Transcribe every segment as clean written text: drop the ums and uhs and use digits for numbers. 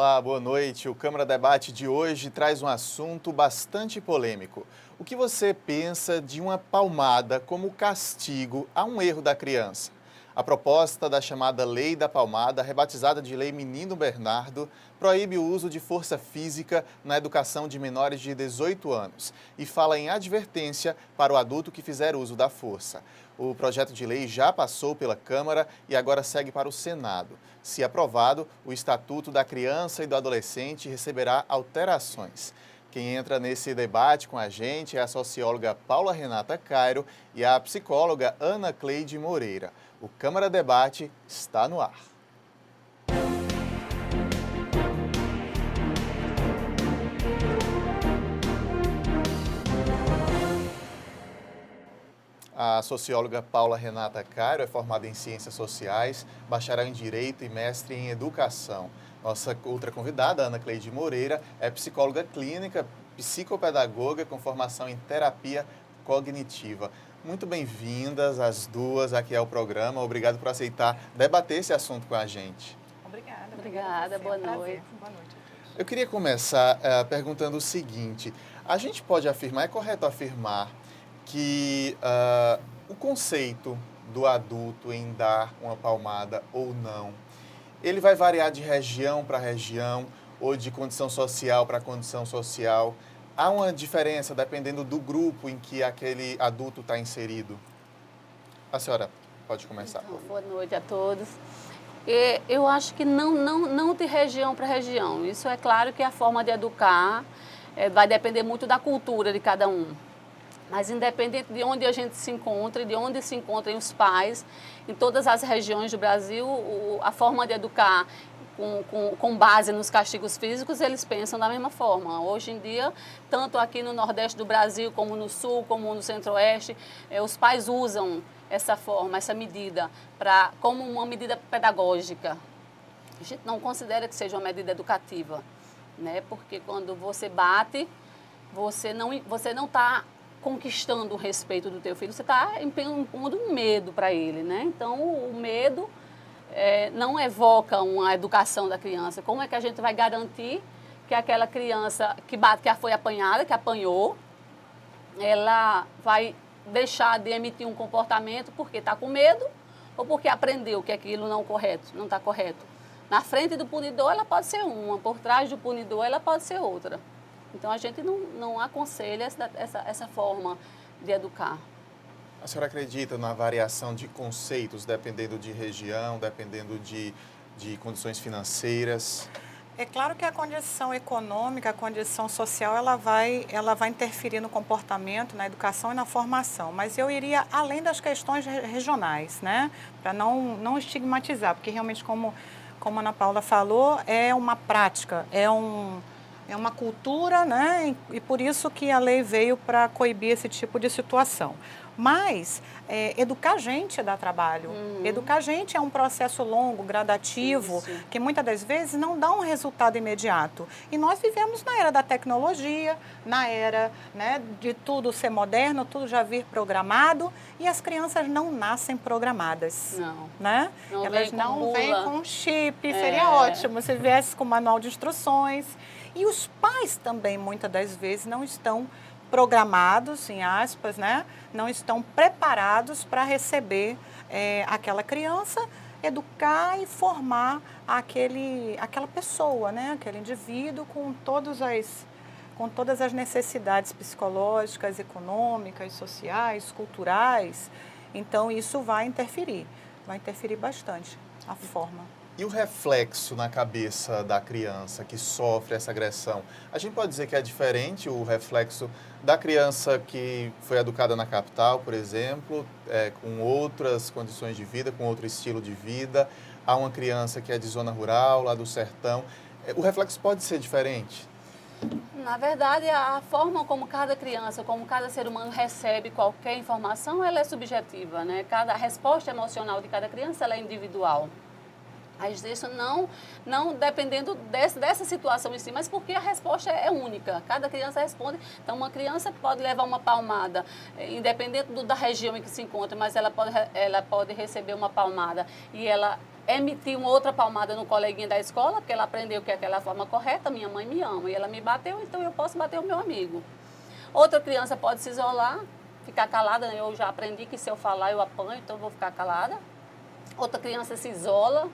Olá, boa noite. O Câmara Debate de hoje traz um assunto bastante polêmico. O que você pensa de uma palmada como castigo a um erro da criança? A proposta da chamada Lei da Palmada, rebatizada de Lei Menino Bernardo, proíbe o uso de força física na educação de menores de 18 anos e fala em advertência para o adulto que fizer uso da força. O projeto de lei já passou pela Câmara e agora segue para o Senado. Se aprovado, o Estatuto da Criança e do Adolescente receberá alterações. Quem entra nesse debate com a gente é a socióloga Paula Renata Cairo e a psicóloga Ana Cleide Moreira. O Câmara Debate está no ar. A socióloga Paula Renata Cairo é formada em Ciências Sociais, bacharel em Direito e mestre em Educação. Nossa outra convidada, Ana Cleide Moreira, é psicóloga clínica, psicopedagoga com formação em terapia cognitiva. Muito bem-vindas as duas aqui ao programa. Obrigado por aceitar debater esse assunto com a gente. Obrigada, boa noite. Boa noite a todos. Eu queria começar perguntando o seguinte: a gente pode afirmar, é correto afirmar, que o conceito do adulto em dar uma palmada ou não, ele vai variar de região para região ou de condição social para condição social? Há uma diferença dependendo do grupo em que aquele adulto está inserido? A senhora pode começar. Então, boa noite a todos. Eu acho que não de região para região. Isso é claro que a forma de educar vai depender muito da cultura de cada um. Mas independente de onde a gente se encontre, de onde se encontrem os pais, em todas as regiões do Brasil, a forma de educar com base nos castigos físicos, eles pensam da mesma forma. Hoje em dia, tanto aqui no Nordeste do Brasil, como no Sul, como no Centro-Oeste, os pais usam essa forma, essa medida, como uma medida pedagógica. A gente não considera que seja uma medida educativa, né? Porque quando você bate, você não está conquistando o respeito do teu filho, você está impondo um medo para ele, né? Então, o medo não evoca uma educação da criança. Como é que a gente vai garantir que aquela criança que foi apanhada, que apanhou, ela vai deixar de emitir um comportamento porque está com medo ou porque aprendeu que aquilo não está correto? Na frente do punidor, ela pode ser uma, por trás do punidor, ela pode ser outra. Então, a gente não aconselha essa forma de educar. A senhora acredita na variação de conceitos, dependendo de região, dependendo de condições financeiras? É claro que a condição econômica, a condição social, ela vai interferir no comportamento, na educação e na formação. Mas eu iria além das questões regionais, né? Para não estigmatizar, porque realmente, como a Ana Paula falou, é uma prática, é uma cultura, né? E por isso que a lei veio para coibir esse tipo de situação. Mas educar gente dá trabalho. Educar gente é um processo longo, gradativo, Sim. que muitas das vezes não dá um resultado imediato. E nós vivemos na era da tecnologia, na era, né, de tudo ser moderno, tudo já vir programado, e as crianças não nascem programadas. Não. Né? Não Elas vem com não vêm bula. com chip, seria ótimo se viesse com manual de instruções. E os pais também, muitas das vezes, não estão programados, em aspas, né? Não estão preparados para receber aquela criança, educar e formar aquela pessoa, né? Aquele indivíduo com todas as necessidades psicológicas, econômicas, sociais, culturais. Então, isso vai interferir bastante a forma. E o reflexo na cabeça da criança que sofre essa agressão? A gente pode dizer que é diferente o reflexo da criança que foi educada na capital, por exemplo, com outras condições de vida, com outro estilo de vida, a uma criança que é de zona rural, lá do sertão. O reflexo pode ser diferente? Na verdade, a forma como cada criança, como cada ser humano recebe qualquer informação, ela é subjetiva, né? A resposta emocional de cada criança ela é individual. Mas isso não dependendo dessa situação em si, mas porque a resposta é única. Cada criança responde. Então, uma criança pode levar uma palmada, independente da região em que se encontra, mas ela pode receber uma palmada e ela emitir uma outra palmada no coleguinha da escola, porque ela aprendeu que é aquela forma correta, minha mãe me ama e ela me bateu, então eu posso bater o meu amigo. Outra criança pode se isolar, ficar calada, eu já aprendi que se eu falar eu apanho, então eu vou ficar calada. Outra criança se isola.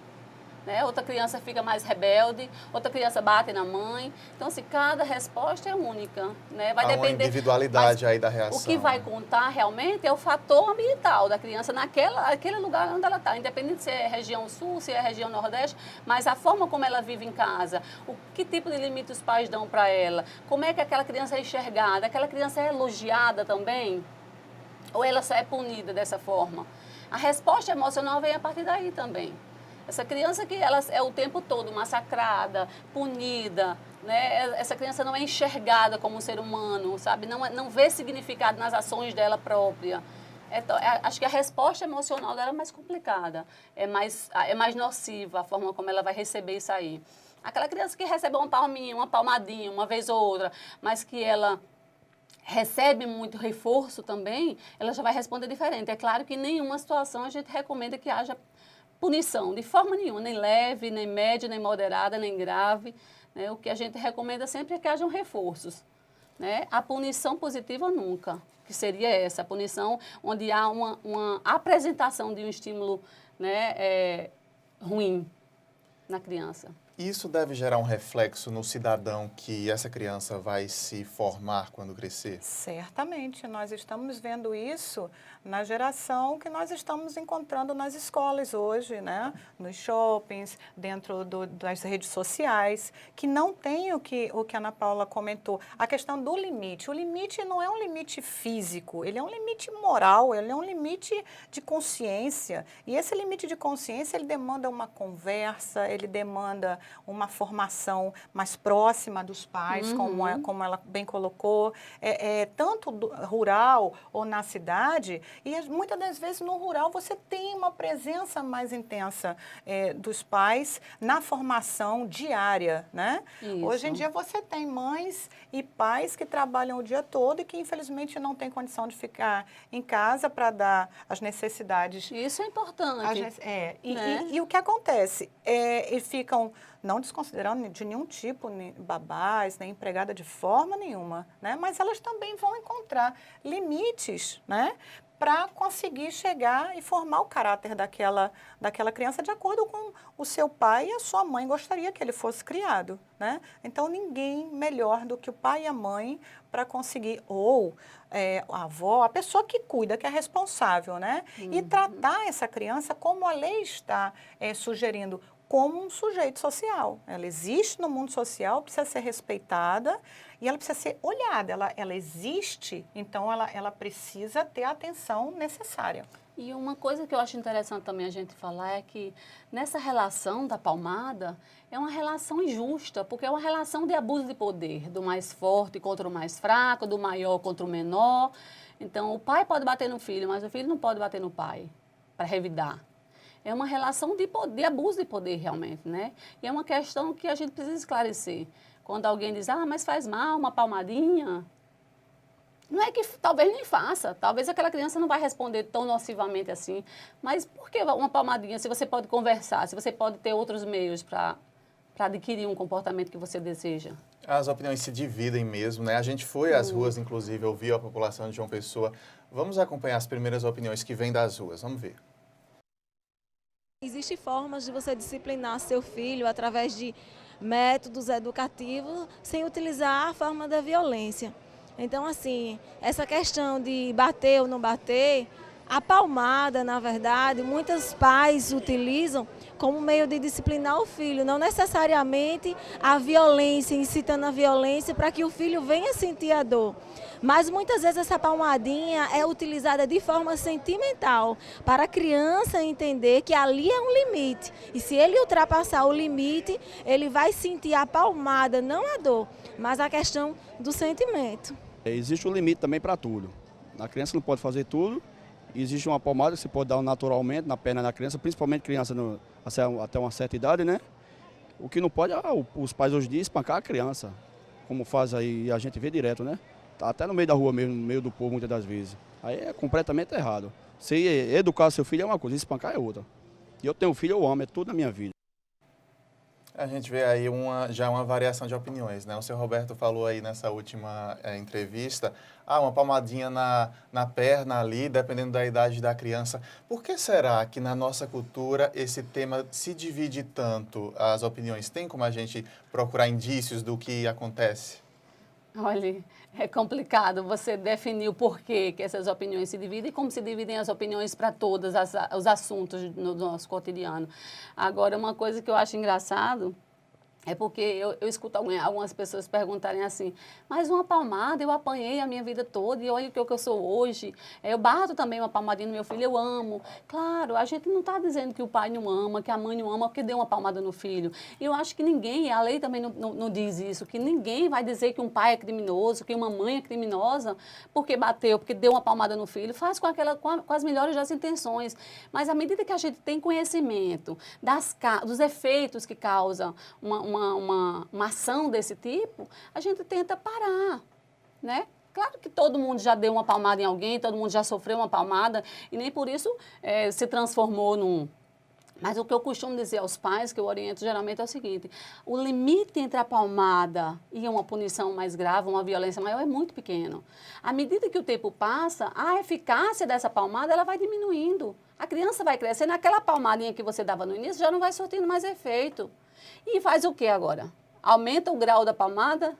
Né? Outra criança fica mais rebelde, outra criança bate na mãe. Então, assim, cada resposta é única. Né? Vai Há uma individualidade aí da reação. O que vai contar realmente é o fator ambiental da criança naquele lugar onde ela está. Independente se é região sul, se é região nordeste, mas a forma como ela vive em casa, que tipo de limite os pais dão para ela, como é que aquela criança é enxergada, aquela criança é elogiada também, ou ela só é punida dessa forma. A resposta emocional vem a partir daí também. Essa criança que ela é o tempo todo massacrada, punida, né? Essa criança não é enxergada como um ser humano, sabe? Não vê significado nas ações dela própria. Acho que a resposta emocional dela é mais complicada, é mais nociva a forma como ela vai receber isso aí. Aquela criança que recebe uma palminha, uma palmadinha, uma vez ou outra, mas que ela recebe muito reforço também, ela já vai responder diferente. É claro que em nenhuma situação a gente recomenda que haja punição, de forma nenhuma, nem leve, nem média, nem moderada, nem grave. Né? O que a gente recomenda sempre é que hajam reforços. Né? A punição positiva nunca, que seria essa, a punição onde há uma apresentação de um estímulo, né, ruim na criança. Isso deve gerar um reflexo no cidadão que essa criança vai se formar quando crescer? Certamente, nós estamos vendo isso na geração que nós estamos encontrando nas escolas hoje, né? Nos shoppings, dentro das redes sociais, que não tem o que a Ana Paula comentou, a questão do limite. O limite não é um limite físico, ele é um limite moral, ele é um limite de consciência. E esse limite de consciência, ele demanda uma conversa, ele demanda uma formação mais próxima dos pais, como ela bem colocou, tanto rural ou na cidade, e muitas das vezes no rural você tem uma presença mais intensa dos pais na formação diária, né? Isso. Hoje em dia você tem mães e pais que trabalham o dia todo e que infelizmente não têm condição de ficar em casa para dar as necessidades. Isso é importante. Né? E o que acontece? Eles ficam não desconsiderando de nenhum tipo, nem babás, nem empregada de forma nenhuma, né? Mas elas também vão encontrar limites, né? Para conseguir chegar e formar o caráter daquela criança de acordo com o seu pai e a sua mãe gostaria que ele fosse criado, né? Então, ninguém melhor do que o pai e a mãe para conseguir, ou a avó, a pessoa que cuida, que é responsável, né? E tratar essa criança como a lei está sugerindo, como um sujeito social. Ela existe no mundo social, precisa ser respeitada e ela precisa ser olhada. Ela existe, então ela precisa ter a atenção necessária. E uma coisa que eu acho interessante também a gente falar é que nessa relação da palmada é uma relação injusta, porque é uma relação de abuso de poder, do mais forte contra o mais fraco, do maior contra o menor. Então, o pai pode bater no filho, mas o filho não pode bater no pai para revidar. É uma relação de abuso de poder, realmente, né? E é uma questão que a gente precisa esclarecer. Quando alguém diz, mas faz mal, uma palmadinha, não é que talvez nem faça. Talvez aquela criança não vai responder tão nocivamente assim. Mas por que uma palmadinha se você pode conversar, se você pode ter outros meios para adquirir um comportamento que você deseja? As opiniões se dividem mesmo, né? A gente foi às ruas, inclusive, ouviu a população de João Pessoa. Vamos acompanhar as primeiras opiniões que vêm das ruas. Vamos ver. Existem formas de você disciplinar seu filho através de métodos educativos sem utilizar a forma da violência. Então, assim, essa questão de bater ou não bater, a palmada, na verdade, muitos pais utilizam como meio de disciplinar o filho, não necessariamente a violência, incitando a violência para que o filho venha sentir a dor. Mas muitas vezes essa palmadinha é utilizada de forma sentimental, para a criança entender que ali é um limite. E se ele ultrapassar o limite, ele vai sentir a palmada, não a dor, mas a questão do sentimento. Existe um limite também para tudo. A criança não pode fazer tudo existe uma palmada que se pode dar naturalmente na perna da criança, principalmente criança até uma certa idade, né? O que não pode é os pais hoje em dia espancar a criança, como faz aí, a gente vê direto, né? Tá até no meio da rua mesmo, no meio do povo muitas das vezes. Aí é completamente errado. Se educar seu filho é uma coisa, espancar é outra. E eu tenho filho, eu amo, é tudo na minha vida. A gente vê aí já uma variação de opiniões, né? O senhor Roberto falou aí nessa última entrevista, uma palmadinha na perna ali, dependendo da idade da criança. Por que será que na nossa cultura esse tema se divide tanto, as opiniões? Tem como a gente procurar indícios do que acontece? Olha, é complicado você definir o porquê que essas opiniões se dividem e como se dividem as opiniões para todos os assuntos no nosso cotidiano. Agora, uma coisa que eu acho engraçado é porque eu escuto algumas pessoas perguntarem assim, mas uma palmada, eu apanhei a minha vida toda e olha o que eu sou hoje. Eu bato também uma palmadinha no meu filho, eu amo. Claro, a gente não está dizendo que o pai não ama, que a mãe não ama porque deu uma palmada no filho. E eu acho que ninguém, a lei também não diz isso, que ninguém vai dizer que um pai é criminoso, que uma mãe é criminosa porque bateu, porque deu uma palmada no filho. Faz com as melhores das intenções. Mas à medida que a gente tem conhecimento dos efeitos que causam uma ação desse tipo, a gente tenta parar, né? Claro que todo mundo já deu uma palmada em alguém, todo mundo já sofreu uma palmada e nem por isso se transformou num... Mas o que eu costumo dizer aos pais, que eu oriento geralmente, é o seguinte, o limite entre a palmada e uma punição mais grave, uma violência maior, é muito pequeno. À medida que o tempo passa, a eficácia dessa palmada ela vai diminuindo. A criança vai crescendo, aquela palmadinha que você dava no início já não vai surtindo mais efeito. E faz o que agora? Aumenta o grau da palmada?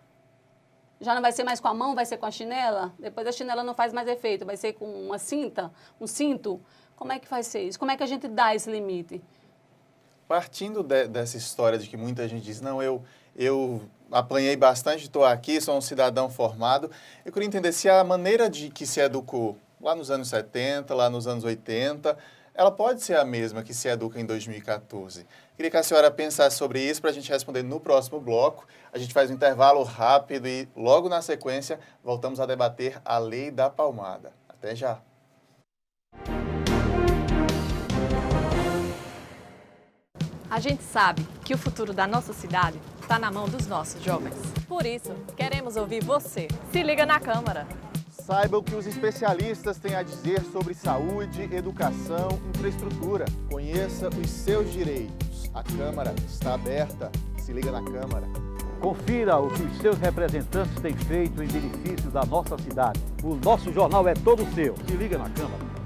Já não vai ser mais com a mão, vai ser com a chinela? Depois a chinela não faz mais efeito, vai ser com uma cinta, um cinto? Como é que vai ser isso? Como é que a gente dá esse limite? Partindo dessa história de que muita gente diz, não, eu apanhei bastante, estou aqui, sou um cidadão formado, eu queria entender se a maneira de que se educou lá nos anos 70, lá nos anos 80, ela pode ser a mesma que se educa em 2014. Queria que a senhora pensasse sobre isso para a gente responder no próximo bloco. A gente faz um intervalo rápido e logo na sequência voltamos a debater a lei da palmada. Até já! A gente sabe que o futuro da nossa cidade está na mão dos nossos jovens. Por isso, queremos ouvir você. Se liga na Câmara. Saiba o que os especialistas têm a dizer sobre saúde, educação, infraestrutura. Conheça os seus direitos. A Câmara está aberta. Se liga na Câmara. Confira o que os seus representantes têm feito em benefício da nossa cidade. O nosso jornal é todo seu. Se liga na Câmara.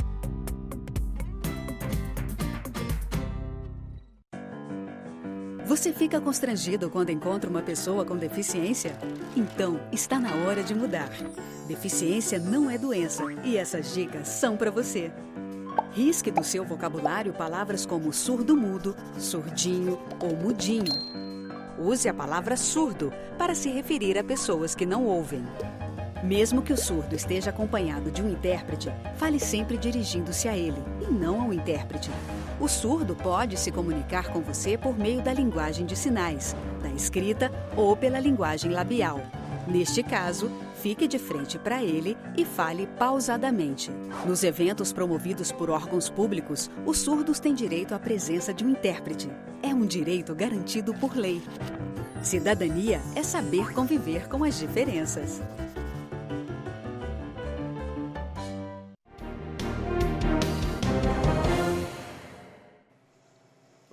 Você fica constrangido quando encontra uma pessoa com deficiência? Então, está na hora de mudar. Deficiência não é doença e essas dicas são para você. Risque do seu vocabulário palavras como surdo-mudo, surdinho ou mudinho. Use a palavra surdo para se referir a pessoas que não ouvem. Mesmo que o surdo esteja acompanhado de um intérprete, fale sempre dirigindo-se a ele e não ao intérprete. O surdo pode se comunicar com você por meio da linguagem de sinais, da escrita ou pela linguagem labial. Neste caso, fique de frente para ele e fale pausadamente. Nos eventos promovidos por órgãos públicos, os surdos têm direito à presença de um intérprete. É um direito garantido por lei. Cidadania é saber conviver com as diferenças.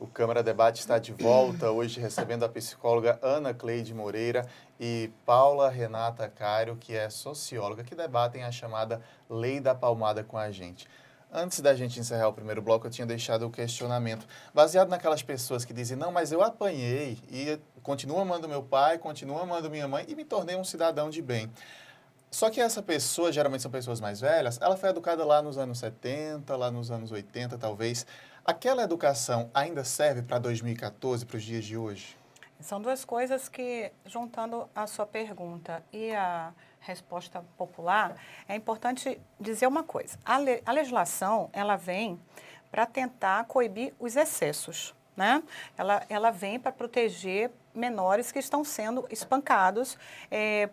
O Câmara Debate está de volta, hoje recebendo a psicóloga Ana Cleide Moreira e Paula Renata Cairo, que é socióloga, que debatem a chamada Lei da Palmada com a gente. Antes da gente encerrar o primeiro bloco, eu tinha deixado o questionamento, baseado naquelas pessoas que dizem, não, mas eu apanhei e continuo amando meu pai, continuo amando minha mãe e me tornei um cidadão de bem. Só que essa pessoa, geralmente são pessoas mais velhas, ela foi educada lá nos anos 70, lá nos anos 80, talvez. Aquela educação ainda serve para 2014, para os dias de hoje? São duas coisas que, juntando a sua pergunta e a resposta popular, é importante dizer uma coisa. A legislação, ela vem para tentar coibir os excessos, né? Ela vem para proteger menores que estão sendo espancados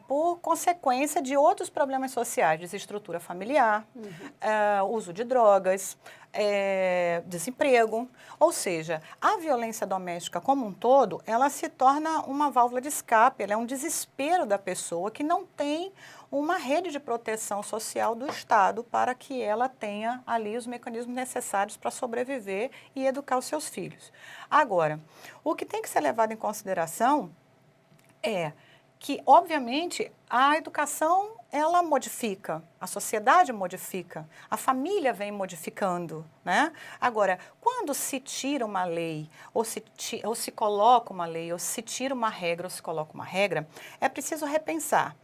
por consequência de outros problemas sociais, desestrutura familiar, uso de drogas, desemprego. Ou seja, a violência doméstica como um todo, ela se torna uma válvula de escape, ela é um desespero da pessoa que não tem uma rede de proteção social do Estado para que ela tenha ali os mecanismos necessários para sobreviver e educar os seus filhos. Agora, o que tem que ser levado em consideração é que, obviamente, a educação, ela modifica, a sociedade modifica, a família vem modificando, né? Agora, quando se tira uma lei, ou se coloca uma lei, ou se tira uma regra, ou se coloca uma regra, é preciso repensar.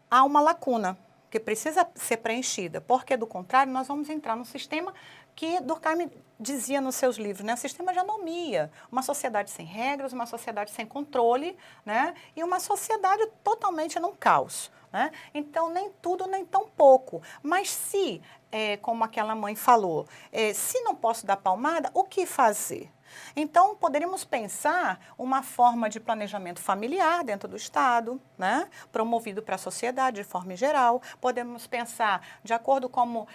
Há uma lacuna que precisa ser preenchida, porque, do contrário, nós vamos entrar num sistema que Durkheim dizia nos seus livros, né? Sistema de anomia, uma sociedade sem regras, uma sociedade sem controle, né? E uma sociedade totalmente num caos, né? Então, nem tudo, nem tão pouco. Mas se, como aquela mãe falou, se não posso dar palmada, o que fazer? Então, poderíamos pensar uma forma de planejamento familiar dentro do Estado, né? Promovido para a sociedade de forma geral. Podemos pensar, de acordo como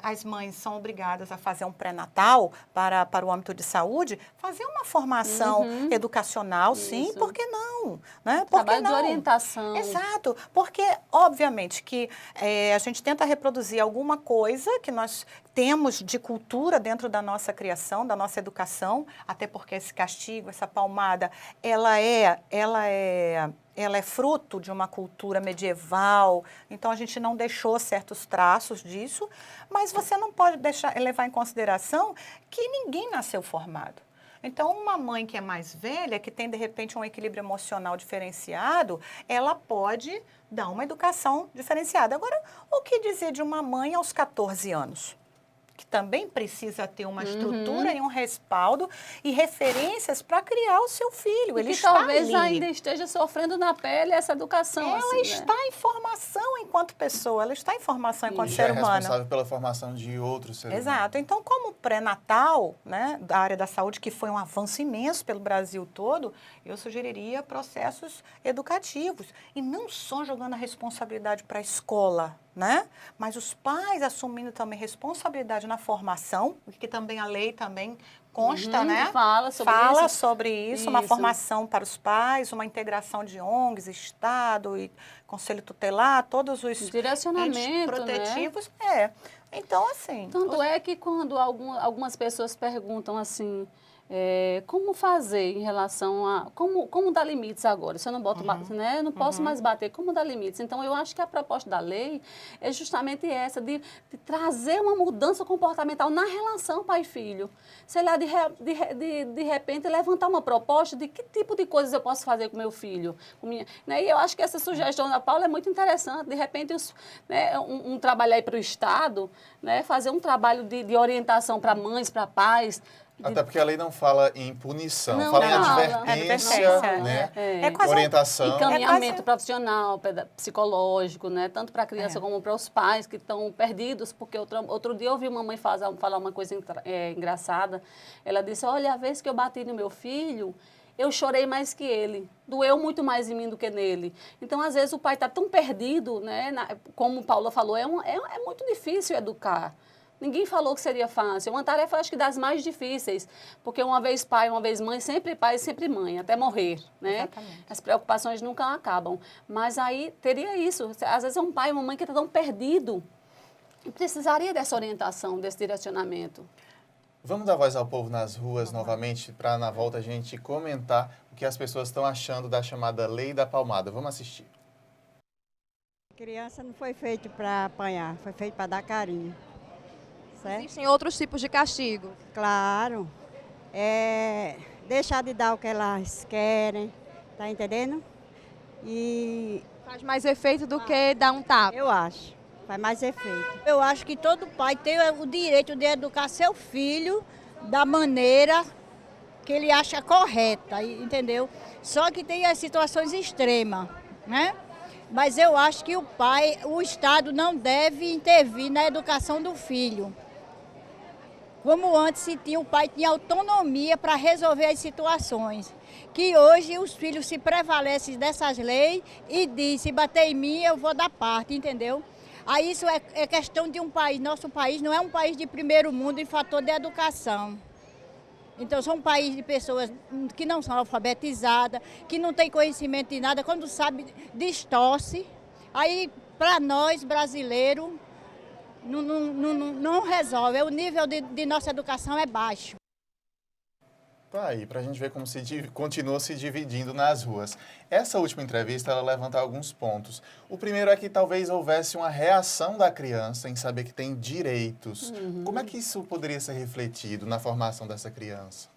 as mães são obrigadas a fazer um pré-natal para o âmbito de saúde, fazer uma formação educacional, sim, por que não? Né? Por que não? Trabalho de orientação. Exato, porque, obviamente, que a gente tenta reproduzir alguma coisa que nós temos de cultura dentro da nossa criação, da nossa educação, até porque esse castigo, essa palmada, ela é fruto de uma cultura medieval, então a gente não deixou certos traços disso, mas você não pode levar em consideração que ninguém nasceu formado. Então, uma mãe que é mais velha, que tem, de repente, um equilíbrio emocional diferenciado, ela pode dar uma educação diferenciada. Agora, o que dizer de uma mãe aos 14 anos? Que também precisa ter uma estrutura e um respaldo e referências para criar o seu filho. Ele está talvez ali. ainda esteja sofrendo na pele essa educação. Ela assim, está né? em formação enquanto pessoa, ela está em formação enquanto Já ser é humano. responsável pela formação de outros seres humanos. Exato. Então, como pré-natal, né, da área da saúde, que foi um avanço imenso pelo Brasil todo, eu sugeriria processos educativos. E não só jogando a responsabilidade para a escola, né? Mas os pais assumindo também responsabilidade na formação, porque também a lei também consta, né? Fala sobre isso, uma formação para os pais, uma integração de ONGs, Estado e Conselho Tutelar, todos os direcionamento, entes protetivos. Né? Então, assim... Tanto é que quando algumas pessoas perguntam assim, como fazer em relação a... Como dar limites agora? Se eu não boto, né? Eu não posso mais bater, como dar limites? Então, eu acho que a proposta da lei é justamente essa, de trazer uma mudança comportamental na relação pai e filho. Sei lá, de repente, levantar uma proposta de que tipo de coisas eu posso fazer com meu filho. Né? E eu acho que essa sugestão da Paula é muito interessante. De repente, um trabalho aí para o Estado, né? Fazer um trabalho de orientação para mães, para pais. Até porque a lei não fala em punição, Não, fala em não, advertência, né? Orientação. Encaminhamento profissional, psicológico, né? Tanto para a criança como para os pais que estão perdidos, porque outro dia eu ouvi uma mãe falar uma coisa engraçada. Ela disse, olha, a vez que eu bati no meu filho, eu chorei mais que ele. Doeu muito mais em mim do que nele. Então, às vezes, o pai está tão perdido, né? Como Paula falou, é muito difícil educar. Ninguém falou que seria fácil. É uma tarefa, acho que, das mais difíceis. Porque uma vez pai, uma vez mãe, sempre pai, sempre mãe, até morrer, né? Exatamente. As preocupações nunca acabam. Mas aí teria isso. Às vezes é um pai, uma mãe que está tão perdido e precisaria dessa orientação, desse direcionamento. Vamos dar voz ao povo nas ruas novamente, para na volta a gente comentar o que as pessoas estão achando da chamada Lei da Palmada. Vamos assistir. A criança não foi feita para apanhar, foi feita para dar carinho. Certo? Existem outros tipos de castigo? Claro. Deixar de dar o que elas querem, tá entendendo? E faz mais efeito do que dar um tapa. Eu acho, faz mais efeito. Eu acho que todo pai tem o direito de educar seu filho da maneira que ele acha correta, entendeu? Só que tem as situações extremas, né? Mas eu acho que o Estado não deve intervir na educação do filho. Como antes se tinha, o pai tinha autonomia para resolver as situações. Que hoje os filhos se prevalecem dessas leis e dizem, se bater em mim, eu vou dar parte, entendeu? Aí isso é questão de um país. Nosso país não é um país de primeiro mundo em fator de educação. Então, são um país de pessoas que não são alfabetizadas, que não têm conhecimento de nada, quando sabe, distorce. Aí, para nós, brasileiros, não resolve. O nível de nossa educação é baixo. Tá aí, para a gente ver como continua se dividindo nas ruas. Essa última entrevista, ela levanta alguns pontos. O primeiro é que talvez houvesse uma reação da criança em saber que tem direitos. Como é que isso poderia ser refletido na formação dessa criança?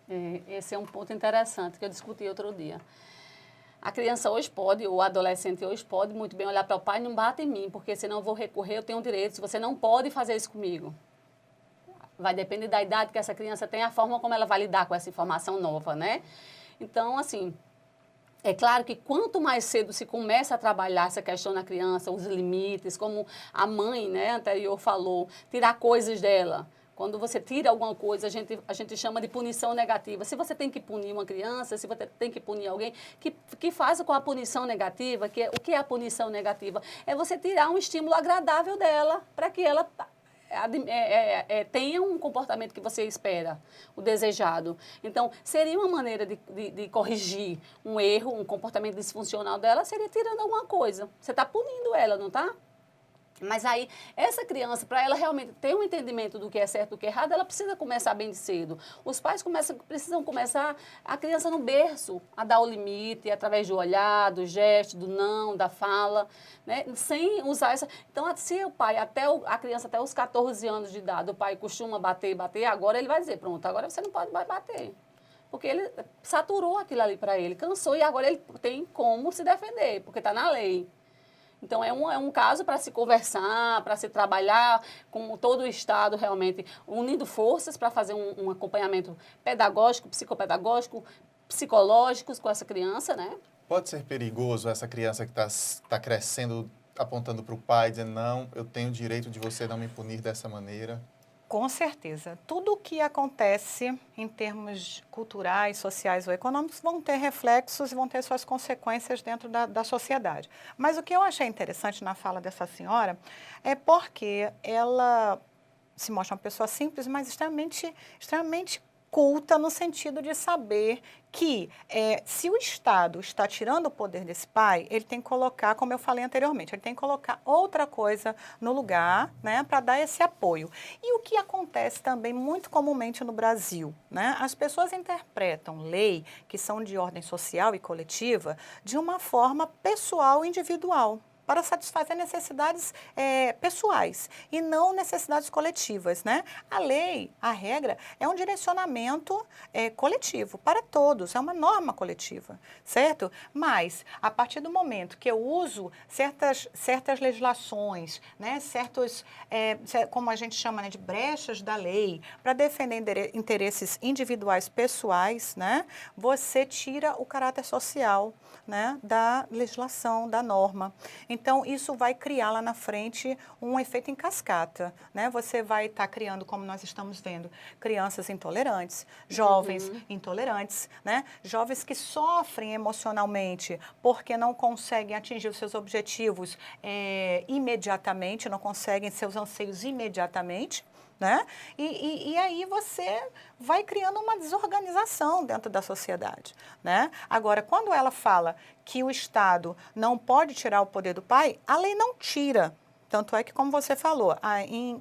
Esse é um ponto interessante que eu discuti outro dia. A criança hoje pode, ou o adolescente hoje pode muito bem olhar para o pai e não bate em mim, porque senão eu vou recorrer, eu tenho direitos, você não pode fazer isso comigo. Vai depender da idade que essa criança tem, a forma como ela vai lidar com essa informação nova, né? Então, assim, é claro que quanto mais cedo se começa a trabalhar essa questão na criança, os limites, como a mãe, né, anterior falou, tirar coisas dela. Quando você tira alguma coisa, a gente chama de punição negativa. Se você tem que punir uma criança, se você tem que punir alguém, que faz com a punição negativa, o que é a punição negativa? É você tirar um estímulo agradável dela, para que ela tenha um comportamento que você espera, o desejado. Então, seria uma maneira de corrigir um erro, um comportamento disfuncional dela, seria tirando alguma coisa. Você está punindo ela, não está? Mas aí, essa criança, para ela realmente ter um entendimento do que é certo e do que é errado, ela precisa começar bem cedo. Os pais precisam começar a criança no berço, a dar o limite, através do olhar, do gesto, do não, da fala, né? Sem usar essa... Então, se o pai, a criança até os 14 anos de idade, o pai costuma bater, agora ele vai dizer, pronto, agora você não pode mais bater. Porque ele saturou aquilo ali para ele, cansou e agora ele tem como se defender, porque está na lei. Então, é um caso para se conversar, para se trabalhar com todo o Estado realmente, unindo forças para fazer um acompanhamento pedagógico, psicopedagógico, psicológicos com essa criança, né? Pode ser perigoso essa criança que está crescendo, apontando para o pai, dizendo, não, eu tenho o direito de você não me punir dessa maneira? Com certeza. Tudo o que acontece em termos culturais, sociais ou econômicos vão ter reflexos e vão ter suas consequências dentro da sociedade. Mas o que eu achei interessante na fala dessa senhora é porque ela se mostra uma pessoa simples, mas extremamente culta no sentido de saber que se o Estado está tirando o poder desse pai, ele tem que colocar, como eu falei anteriormente, ele tem que colocar outra coisa no lugar, né, para dar esse apoio. E o que acontece também muito comumente no Brasil, né, as pessoas interpretam lei, que são de ordem social e coletiva, de uma forma pessoal e individual, para satisfazer necessidades pessoais e não necessidades coletivas, né? A lei, a regra, é um direcionamento coletivo para todos, é uma norma coletiva, certo? Mas, a partir do momento que eu uso certas legislações, certos, como a gente chama, né, de brechas da lei, para defender interesses individuais pessoais, né, você tira o caráter social, né, da legislação, da norma. Então, isso vai criar lá na frente um efeito em cascata, né? Você vai estar criando, como nós estamos vendo, crianças intolerantes, jovens intolerantes, né? Jovens que sofrem emocionalmente porque não conseguem atingir os seus objetivos imediatamente, não conseguem seus anseios imediatamente, né? E aí você vai criando uma desorganização dentro da sociedade, né? Agora, quando ela fala que o Estado não pode tirar o poder do pai, a lei não tira. Tanto é que, como você falou,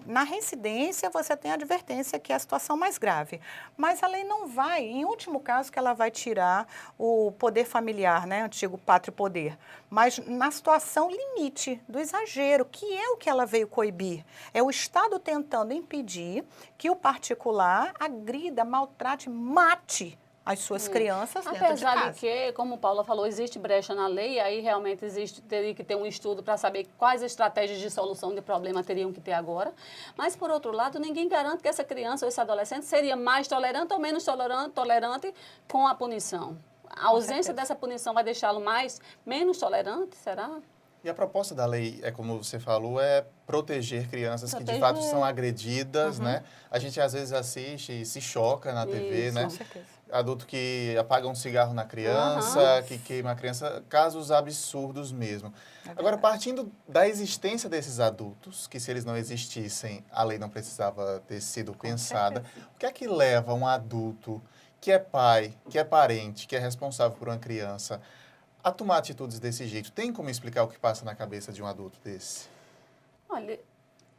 na reincidência você tem a advertência, que é a situação mais grave. Mas a lei não vai, em último caso, que ela vai tirar o poder familiar, né, antigo pátrio poder. Mas na situação limite do exagero, que é o que ela veio coibir. É o Estado tentando impedir que o particular agrida, maltrate, mate as suas crianças dentro de casa. Apesar de que, como Paula falou, existe brecha na lei, aí realmente teria que ter um estudo para saber quais estratégias de solução de problema teriam que ter agora. Mas, por outro lado, ninguém garante que essa criança ou esse adolescente seria mais tolerante ou menos tolerante com a punição. A ausência dessa punição vai deixá-lo menos tolerante, será? E a proposta da lei, como você falou, é proteger crianças que de fato são agredidas, né? A gente às vezes assiste e se choca na TV, né? Com certeza. Adulto que apaga um cigarro na criança, que queima a criança, casos absurdos mesmo. Agora, partindo da existência desses adultos, que se eles não existissem, a lei não precisava ter sido pensada, o que é que leva um adulto que é pai, que é parente, que é responsável por uma criança, a tomar atitudes desse jeito? Tem como explicar o que passa na cabeça de um adulto desse? Olha,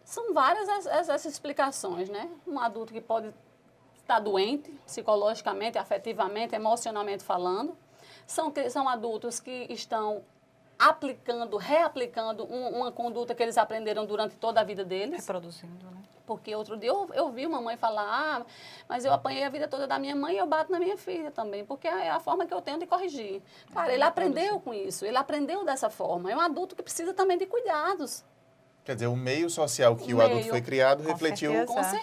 são várias essas explicações, né? Um adulto que pode estar doente, psicologicamente, afetivamente, emocionalmente falando. São adultos que estão reaplicando uma conduta que eles aprenderam durante toda a vida deles. Reproduzindo, né? Porque outro dia eu vi uma mãe falar, mas eu apanhei a vida toda da minha mãe e eu bato na minha filha também, porque é a forma que eu tenho de corrigir. Cara, ele aprendeu com isso, ele aprendeu dessa forma. É um adulto que precisa também de cuidados. Quer dizer, o meio social que o adulto foi criado refletiu...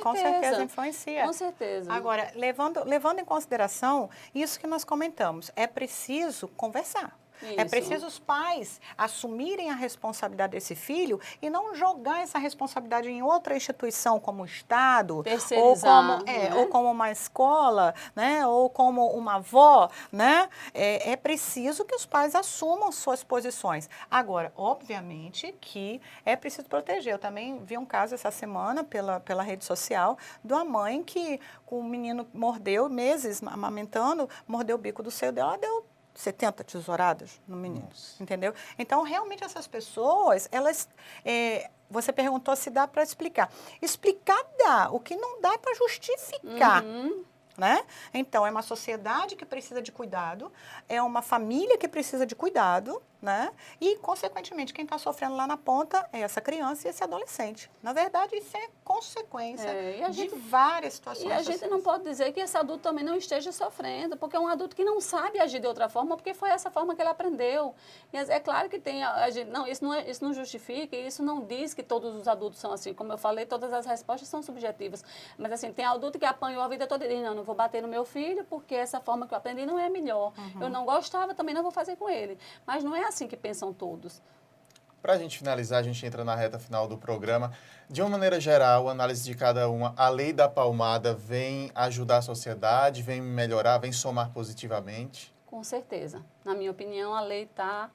Com certeza influencia. Com certeza. Agora, levando em consideração isso que nós comentamos, é preciso conversar. Isso. É preciso os pais assumirem a responsabilidade desse filho e não jogar essa responsabilidade em outra instituição como o Estado, ou como uma escola, né, ou como uma avó, né? É preciso que os pais assumam suas posições. Agora, obviamente que é preciso proteger. Eu também vi um caso essa semana pela rede social de uma mãe que o menino mordeu, meses amamentando, mordeu o bico do seio dela, deu 70 tesouradas no menino, entendeu? Então, realmente, essas pessoas, elas... você perguntou se dá para explicar. Explicar dá, o que não dá para justificar. Né? Então, é uma sociedade que precisa de cuidado, é uma família que precisa de cuidado, né? E, consequentemente, quem está sofrendo lá na ponta é essa criança e esse adolescente. Na verdade, isso é consequência de várias situações. E a gente não pode dizer que esse adulto também não esteja sofrendo, porque é um adulto que não sabe agir de outra forma, porque foi essa forma que ele aprendeu. E é claro que tem... isso não justifica, isso não diz que todos os adultos são assim. Como eu falei, todas as respostas são subjetivas. Mas, assim, tem adulto que apanhou a vida toda e diz, não vou bater no meu filho, porque essa forma que eu aprendi não é a melhor. Eu não gostava, também não vou fazer com ele. Mas não é assim que pensam todos. Para a gente finalizar, a gente entra na reta final do programa. De uma maneira geral, a análise de cada uma, a lei da palmada vem ajudar a sociedade, vem melhorar, vem somar positivamente? Com certeza. Na minha opinião, a lei está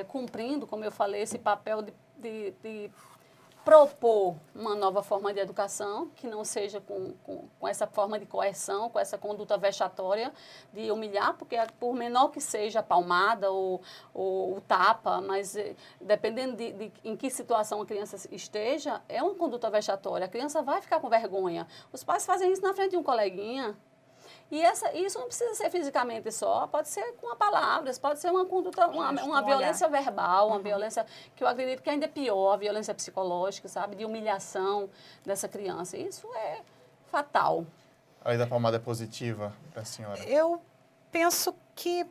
cumprindo, como eu falei, esse papel de propor uma nova forma de educação, que não seja com essa forma de coerção, com essa conduta vexatória de humilhar, porque por menor que seja a palmada ou o tapa, mas dependendo de em que situação a criança esteja, é uma conduta vexatória. A criança vai ficar com vergonha. Os pais fazem isso na frente de um coleguinha. E isso não precisa ser fisicamente só, pode ser com palavras, pode ser uma conduta, uma violência verbal, uma violência que eu acredito que ainda é pior, a violência psicológica, sabe, de humilhação dessa criança. Isso é fatal. A lei da palmada é positiva para a senhora? Eu penso que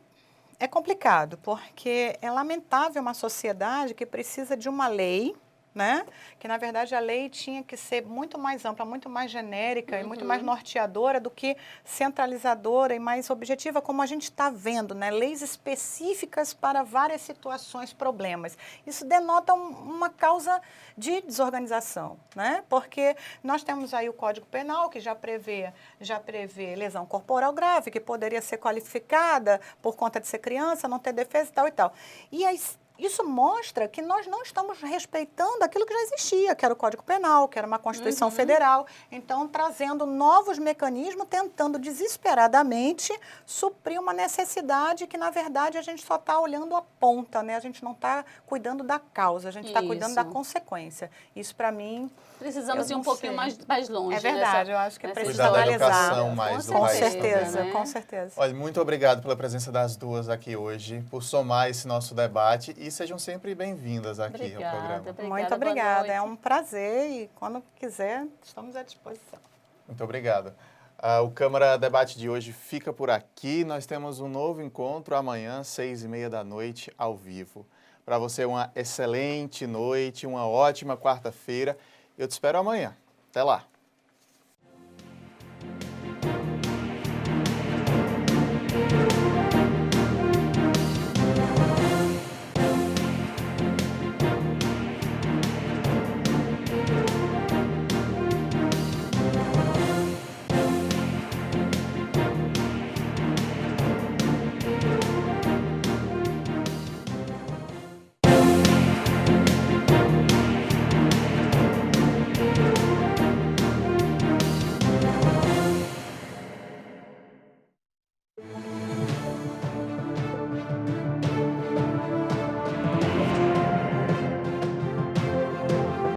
é complicado, porque é lamentável uma sociedade que precisa de uma lei, né? Que, na verdade, a lei tinha que ser muito mais ampla, muito mais genérica e muito mais norteadora do que centralizadora e mais objetiva, como a gente está vendo, né? Leis específicas para várias situações, problemas. Isso denota uma causa de desorganização, né? Porque nós temos aí o Código Penal, que já prevê lesão corporal grave, que poderia ser qualificada por conta de ser criança, não ter defesa e tal e tal. E isso mostra que nós não estamos respeitando aquilo que já existia, que era o Código Penal, que era uma Constituição Federal. Então, trazendo novos mecanismos, tentando desesperadamente suprir uma necessidade que, na verdade, a gente só está olhando a ponta, né? A gente não está cuidando da causa, a gente está cuidando da consequência. Isso, para mim... Precisamos ir um pouquinho mais longe. É verdade, eu acho que é preciso cuidar da analisar. educação mais do Com país certeza, também, né? Com certeza. Olha, muito obrigado pela presença das duas aqui hoje, por somar esse nosso debate e sejam sempre bem-vindas aqui ao programa. Muito obrigada, é um prazer e quando quiser estamos à disposição. Muito obrigado. O Câmara Debate de hoje fica por aqui. Nós temos um novo encontro amanhã, 6h30 da noite, ao vivo. Para você, uma excelente noite, uma ótima quarta-feira. Eu te espero amanhã. Até lá.